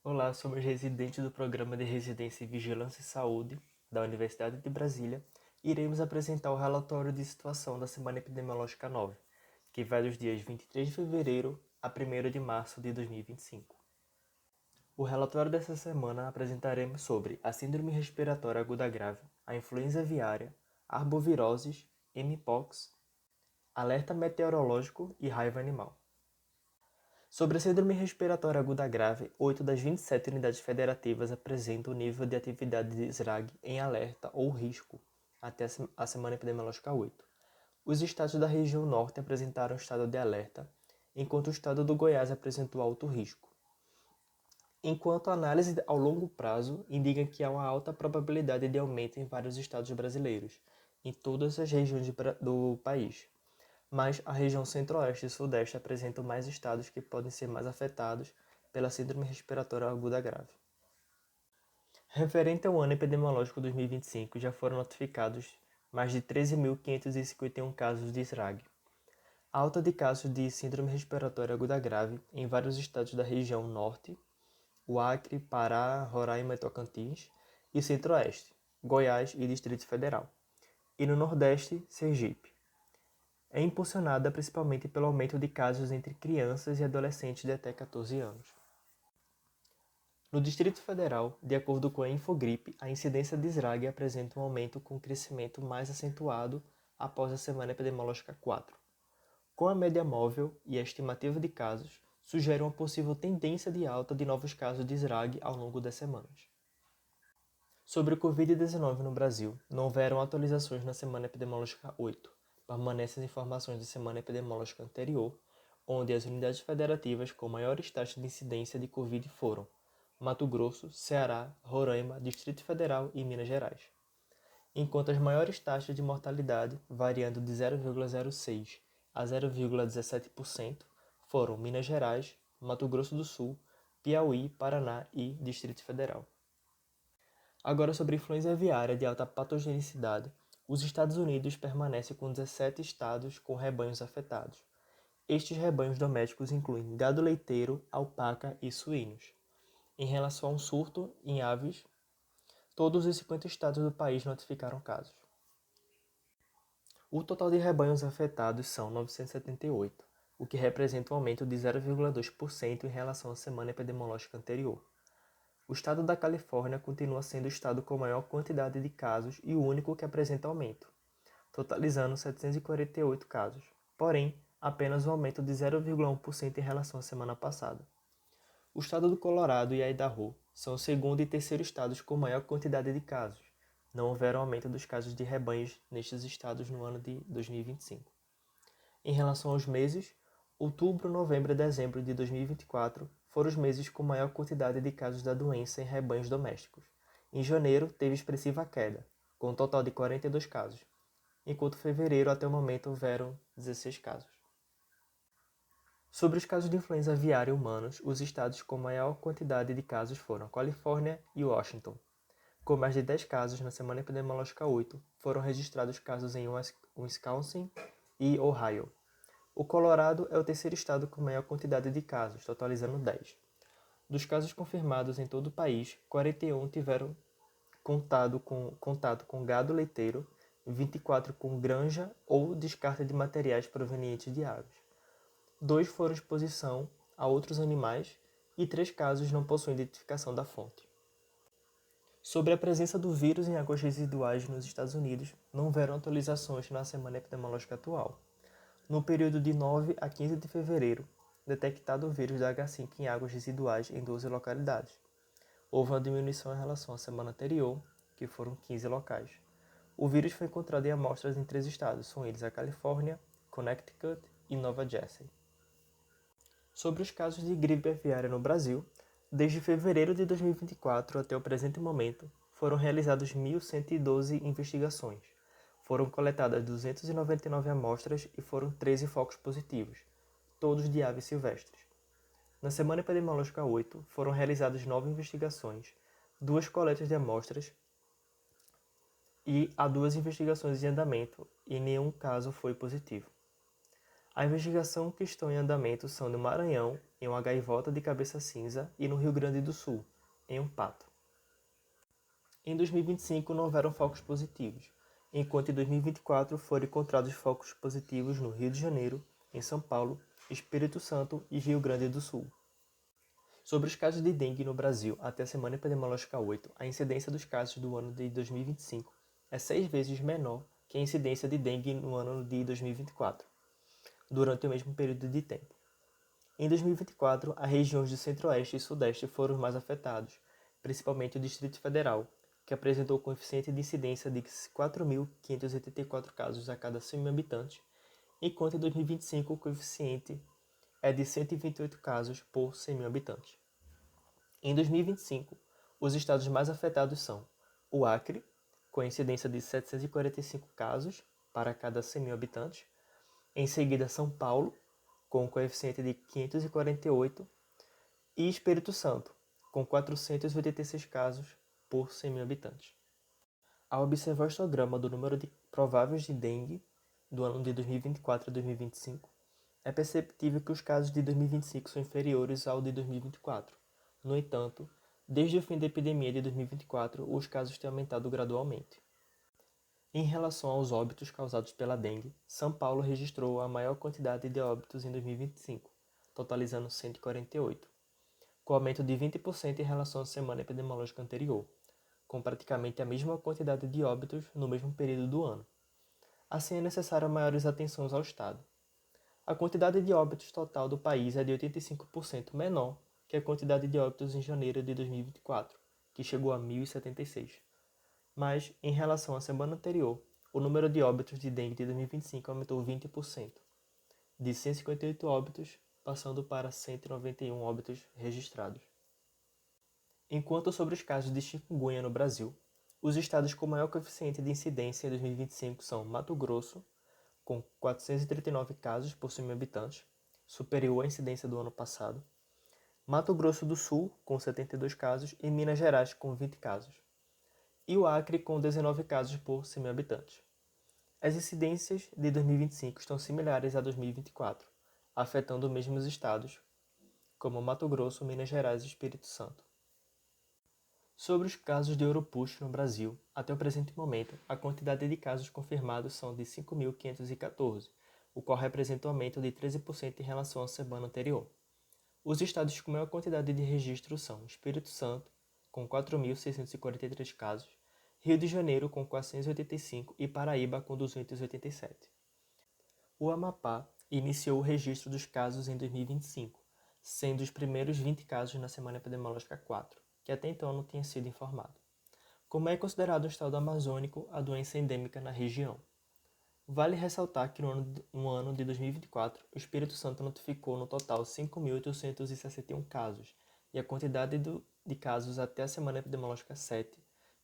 Olá, somos residentes do Programa de Residência em Vigilância e Saúde da Universidade de Brasília e iremos apresentar o relatório de situação da Semana Epidemiológica 9, que vai dos dias 23 de fevereiro a 1º de março de 2025. O relatório dessa semana apresentaremos sobre a Síndrome Respiratória Aguda Grave, a influenza aviária, arboviroses, mpox, alerta meteorológico e raiva animal. Sobre a síndrome respiratória aguda grave, 8 das 27 unidades federativas apresentam o nível de atividade de SRAG em alerta ou risco até a semana epidemiológica 8. Os estados da região norte apresentaram estado de alerta, enquanto o estado do Goiás apresentou alto risco. Enquanto a análise ao longo prazo indica que há uma alta probabilidade de aumento em vários estados brasileiros, em todas as regiões do país, mas a região centro-oeste e sudeste apresentam mais estados que podem ser mais afetados pela síndrome respiratória aguda grave. Referente ao ano epidemiológico 2025, já foram notificados mais de 13.551 casos de SRAG. A alta de casos de síndrome respiratória aguda grave em vários estados da região norte, o Acre, Pará, Roraima e Tocantins, e centro-oeste, Goiás e Distrito Federal, e no nordeste, Sergipe. É impulsionada principalmente pelo aumento de casos entre crianças e adolescentes de até 14 anos. No Distrito Federal, de acordo com a Infogripe, a incidência de SRAG apresenta um aumento com crescimento mais acentuado após a semana epidemiológica 4. Com a média móvel e a estimativa de casos, sugere uma possível tendência de alta de novos casos de SRAG ao longo das semanas. Sobre o Covid-19 no Brasil, não houveram atualizações na semana epidemiológica 8. Permanecem as informações da semana epidemiológica anterior, onde as unidades federativas com maiores taxas de incidência de Covid foram Mato Grosso, Ceará, Roraima, Distrito Federal e Minas Gerais. Enquanto as maiores taxas de mortalidade, variando de 0,06% a 0,17%, foram Minas Gerais, Mato Grosso do Sul, Piauí, Paraná e Distrito Federal. Agora sobre influenza aviária de alta patogenicidade, os Estados Unidos permanecem com 17 estados com rebanhos afetados. Estes rebanhos domésticos incluem gado leiteiro, alpaca e suínos. Em relação a um surto em aves, todos os 50 estados do país notificaram casos. O total de rebanhos afetados são 978, o que representa um aumento de 0,2% em relação à semana epidemiológica anterior. O estado da Califórnia continua sendo o estado com maior quantidade de casos e o único que apresenta aumento, totalizando 748 casos, porém, apenas um aumento de 0,1% em relação à semana passada. O estado do Colorado e Idaho são o segundo e terceiro estados com maior quantidade de casos. Não houveram aumento dos casos de rebanhos nestes estados no ano de 2025. Em relação aos meses, outubro, novembro e dezembro de 2024 foram os meses com maior quantidade de casos da doença em rebanhos domésticos. Em janeiro, teve expressiva queda, com um total de 42 casos, enquanto fevereiro até o momento houveram 16 casos. Sobre os casos de influenza aviária humanos, os estados com maior quantidade de casos foram a Califórnia e Washington. Com mais de 10 casos na semana epidemiológica 8, foram registrados casos em Wisconsin e Ohio. O Colorado é o terceiro estado com maior quantidade de casos, totalizando 10. Dos casos confirmados em todo o país, 41 tiveram contato com gado leiteiro, 24 com granja ou descarte de materiais provenientes de aves. 2 foram exposição a outros animais e 3 casos não possuem identificação da fonte. Sobre a presença do vírus em águas residuais nos Estados Unidos, não houveram atualizações na semana epidemiológica atual. No período de 9 a 15 de fevereiro, detectado o vírus da H5 em águas residuais em 12 localidades. Houve uma diminuição em relação à semana anterior, que foram 15 locais. O vírus foi encontrado em amostras em 3 estados, são eles a Califórnia, Connecticut e Nova Jersey. Sobre os casos de gripe aviária no Brasil, desde fevereiro de 2024 até o presente momento, foram realizadas 1.112 investigações. Foram coletadas 299 amostras e foram 13 focos positivos, todos de aves silvestres. Na semana epidemiológica 8, foram realizadas 9 investigações, 2 coletas de amostras e há 2 investigações em andamento e nenhum caso foi positivo. A investigação que estão em andamento são no Maranhão em uma gaivota de cabeça cinza, e no Rio Grande do Sul, em um pato. Em 2025 não houveram focos positivos, enquanto em 2024 foram encontrados focos positivos no Rio de Janeiro, em São Paulo, Espírito Santo e Rio Grande do Sul. Sobre os casos de dengue no Brasil, até a semana epidemiológica 8, a incidência dos casos do ano de 2025 é 6 vezes menor que a incidência de dengue no ano de 2024, durante o mesmo período de tempo. Em 2024, as regiões do Centro-Oeste e Sudeste foram os mais afetados, principalmente o Distrito Federal, que apresentou coeficiente de incidência de 4.584 casos a cada 100 mil habitantes, enquanto em 2025 o coeficiente é de 128 casos por 100 mil habitantes. Em 2025, os estados mais afetados são o Acre, com incidência de 745 casos para cada 100 mil habitantes, em seguida São Paulo, com coeficiente de 548, e Espírito Santo, com 486 casos por 100 mil habitantes. Ao observar o histograma do número de prováveis de dengue do ano de 2024 a 2025, é perceptível que os casos de 2025 são inferiores ao de 2024. No entanto, desde o fim da epidemia de 2024, os casos têm aumentado gradualmente. Em relação aos óbitos causados pela dengue, São Paulo registrou a maior quantidade de óbitos em 2025, totalizando 148, com aumento de 20% em relação à semana epidemiológica anterior, com praticamente a mesma quantidade de óbitos no mesmo período do ano. Assim, é necessário maiores atenções ao Estado. A quantidade de óbitos total do país é de 85% menor que a quantidade de óbitos em janeiro de 2024, que chegou a 1.076. Mas, em relação à semana anterior, o número de óbitos de dengue de 2025 aumentou 20%, de 158 óbitos, passando para 191 óbitos registrados. Enquanto sobre os casos de chikungunya no Brasil, os estados com maior coeficiente de incidência em 2025 são Mato Grosso, com 439 casos por 100 mil habitantes, superior à incidência do ano passado, Mato Grosso do Sul, com 72 casos, e Minas Gerais, com 20 casos, e o Acre, com 19 casos por 100 mil habitantes. As incidências de 2025 estão similares a 2024, afetando os mesmos estados, como Mato Grosso, Minas Gerais e Espírito Santo. Sobre os casos de Europush no Brasil, até o presente momento, a quantidade de casos confirmados são de 5.514, o qual representa um aumento de 13% em relação à semana anterior. Os estados com maior quantidade de registros são Espírito Santo, com 4.643 casos, Rio de Janeiro, com 485 e Paraíba, com 287. O Amapá iniciou o registro dos casos em 2025, sendo os primeiros 20 casos na semana epidemiológica 4, que até então não tinha sido informado. Como é considerado um estado amazônico, a doença é endêmica na região. Vale ressaltar que no ano de 2024, o Espírito Santo notificou no total 5.861 casos, e a quantidade de casos até a semana epidemiológica 7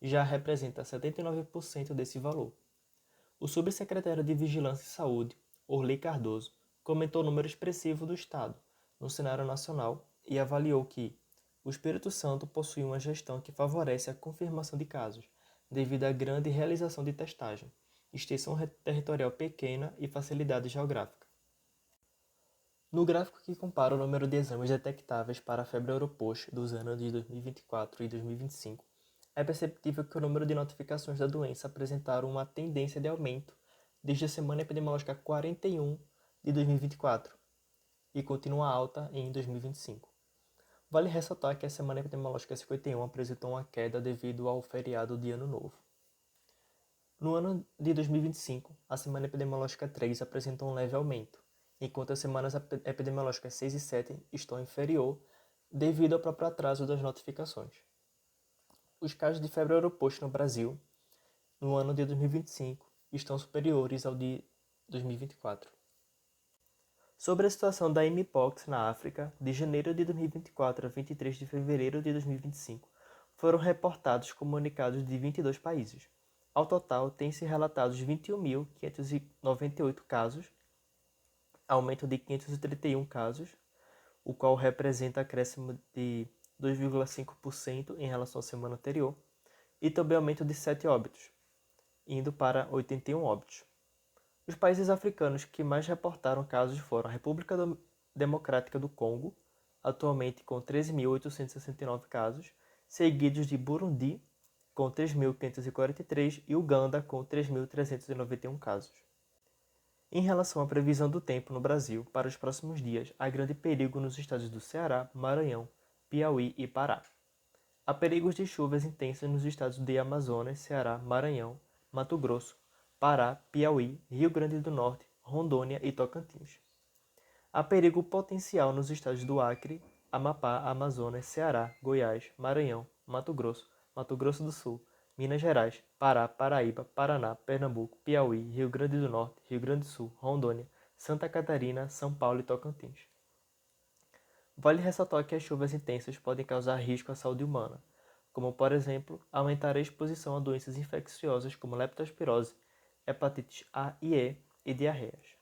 já representa 79% desse valor. O subsecretário de Vigilância e Saúde, Orley Cardoso, comentou o número expressivo do estado no cenário nacional e avaliou que o Espírito Santo possui uma gestão que favorece a confirmação de casos, devido à grande realização de testagem, extensão territorial pequena e facilidade geográfica. No gráfico que compara o número de exames detectáveis para a febre Europush dos anos de 2024 e 2025, é perceptível que o número de notificações da doença apresentaram uma tendência de aumento desde a semana epidemiológica 41 de 2024 e continua alta em 2025. Vale ressaltar que a semana epidemiológica 51 apresentou uma queda devido ao feriado de Ano Novo. No ano de 2025, a semana epidemiológica 3 apresentou um leve aumento, enquanto as semanas epidemiológicas 6 e 7 estão inferior devido ao próprio atraso das notificações. Os casos de febre Europush no Brasil, no ano de 2025, estão superiores ao de 2024. Sobre a situação da Mpox na África, de janeiro de 2024 a 23 de fevereiro de 2025, foram reportados comunicados de 22 países. Ao total, têm-se relatados 21.598 casos, aumento de 531 casos, o qual representa acréscimo de 2,5% em relação à semana anterior, e também aumento de 7 óbitos, indo para 81 óbitos. Os países africanos que mais reportaram casos foram a República Democrática do Congo, atualmente com 13.869 casos, seguidos de Burundi, com 3.543 e Uganda, com 3.391 casos. Em relação à previsão do tempo no Brasil para os próximos dias, há grande perigo nos estados do Ceará, Maranhão, Piauí e Pará. Há perigos de chuvas intensas nos estados de Amazonas, Ceará, Maranhão, Mato Grosso, Pará, Piauí, Rio Grande do Norte, Rondônia e Tocantins. Há perigo potencial nos estados do Acre, Amapá, Amazonas, Ceará, Goiás, Maranhão, Mato Grosso do Sul, Minas Gerais, Pará, Paraíba, Paraná, Pernambuco, Piauí, Rio Grande do Norte, Rio Grande do Sul, Rondônia, Santa Catarina, São Paulo e Tocantins. Vale ressaltar que as chuvas intensas podem causar risco à saúde humana, como, por exemplo, aumentar a exposição a doenças infecciosas como leptospirose, hepatites A e E e diarreias.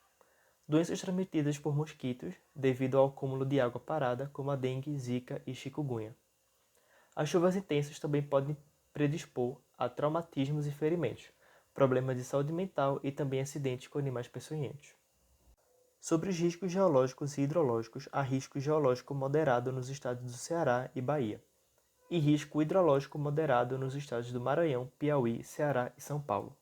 Doenças transmitidas por mosquitos devido ao acúmulo de água parada, como a dengue, zika e chikungunya. As chuvas intensas também podem predispor a traumatismos e ferimentos, problemas de saúde mental e também acidentes com animais peçonhentos. Sobre os riscos geológicos e hidrológicos, há risco geológico moderado nos estados do Ceará e Bahia, e risco hidrológico moderado nos estados do Maranhão, Piauí, Ceará e São Paulo.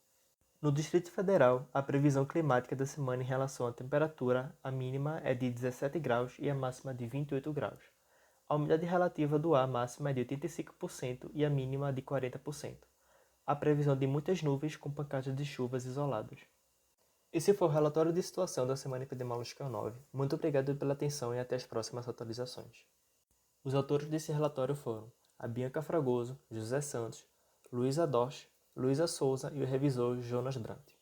No Distrito Federal, a previsão climática da semana em relação à temperatura, a mínima é de 17 graus e a máxima de 28 graus. A umidade relativa do ar máxima é de 85% e a mínima de 40%. A previsão de muitas nuvens com pancadas de chuvas isoladas. Esse foi o relatório de situação da Semana Epidemiológica 9. Muito obrigado pela atenção e até as próximas atualizações. Os autores desse relatório foram a Bianca Fragoso, José Santos, Luísa Dorsch, Luísa Souza e o revisor Jonas Brandt.